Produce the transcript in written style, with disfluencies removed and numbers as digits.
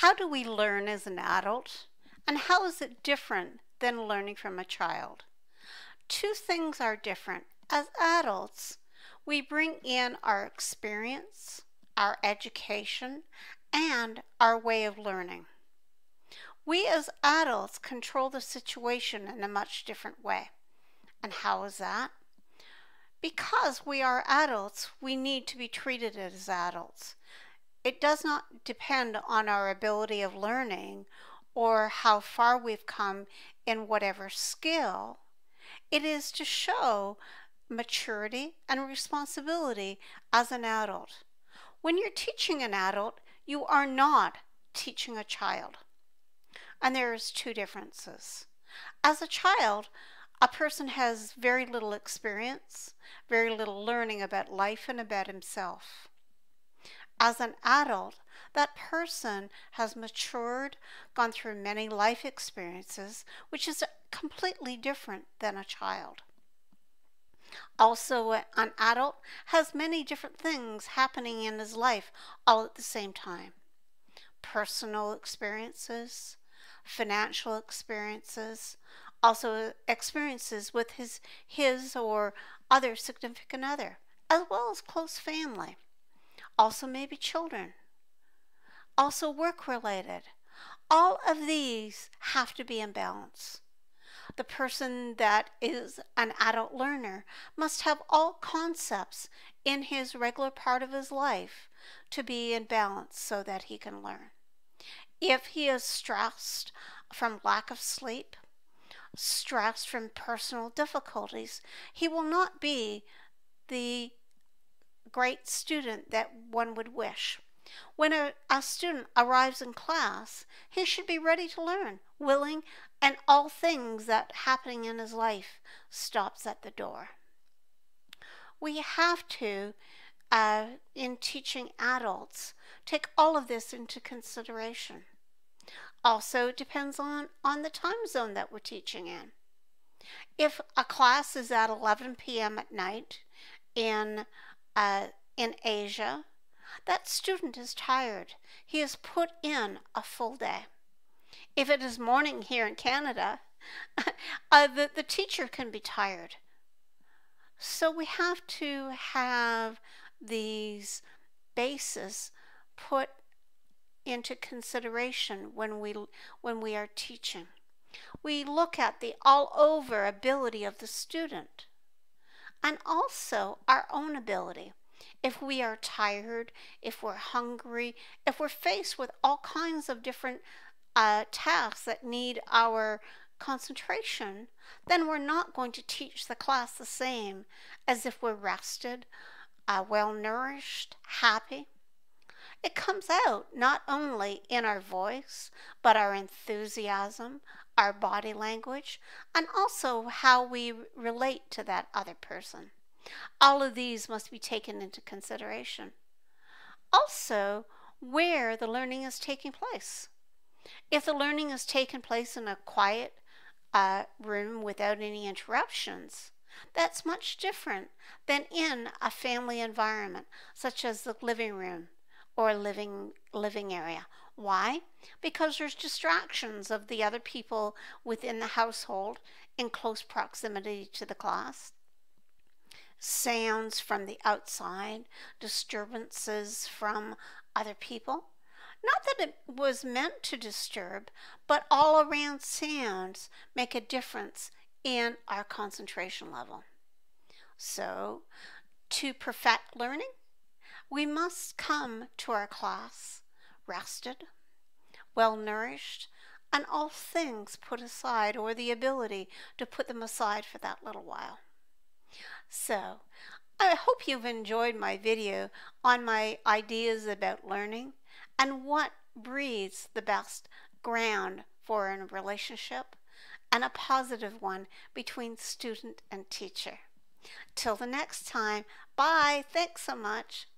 How do we learn as an adult? And how is it different than learning from a child? Two things are different. As adults, we bring in our experience, our education, and our way of learning. We as adults control the situation in a much different way. And how is that? Because we are adults, we need to be treated as adults. It does not depend on our ability of learning or how far we've come in whatever skill. It is to show maturity and responsibility as an adult. When you're teaching an adult, you are not teaching a child. And there's two differences. As a child, a person has very little experience, very little learning about life and about himself. As an adult, that person has matured, gone through many life experiences, which is completely different than a child. Also, an adult has many different things happening in his life all at the same time. Personal experiences, financial experiences, also experiences with his or other significant other, as well as close family. Also maybe children, also work-related. All of these have to be in balance. The person that is an adult learner must have all concepts in his regular part of his life to be in balance so that he can learn. If he is stressed from lack of sleep, stressed from personal difficulties, he will not be the great student that one would wish. When a student arrives in class, he should be ready to learn, willing, and all things that happening in his life stops at the door. We have to, in teaching adults, take all of this into consideration. Also, it depends on the time zone that we're teaching in. If a class is at 11 p.m. at night in Asia, that student is tired. He has put in a full day. If it is morning here in Canada, the teacher can be tired. So we have to have these bases put into consideration when we are teaching. We look at the all-over ability of the student and also our own ability. If we are tired, if we're hungry, if we're faced with all kinds of different tasks that need our concentration, then we're not going to teach the class the same as if we're rested, well-nourished, happy. It comes out not only in our voice, but our enthusiasm, our body language, and also how we relate to that other person. All of these must be taken into consideration. Also, where the learning is taking place. If the learning is taking place in a quiet room without any interruptions, that's much different than in a family environment, such as the living room or living area. Why? Because there's distractions of the other people within the household in close proximity to the class. Sounds from the outside, disturbances from other people. Not that it was meant to disturb, but all around sounds make a difference in our concentration level. So, to perfect learning, we must come to our class rested, well-nourished, and all things put aside, or the ability to put them aside for that little while. So, I hope you've enjoyed my video on my ideas about learning and what breeds the best ground for a relationship and a positive one between student and teacher. Till the next time, bye. Thanks so much.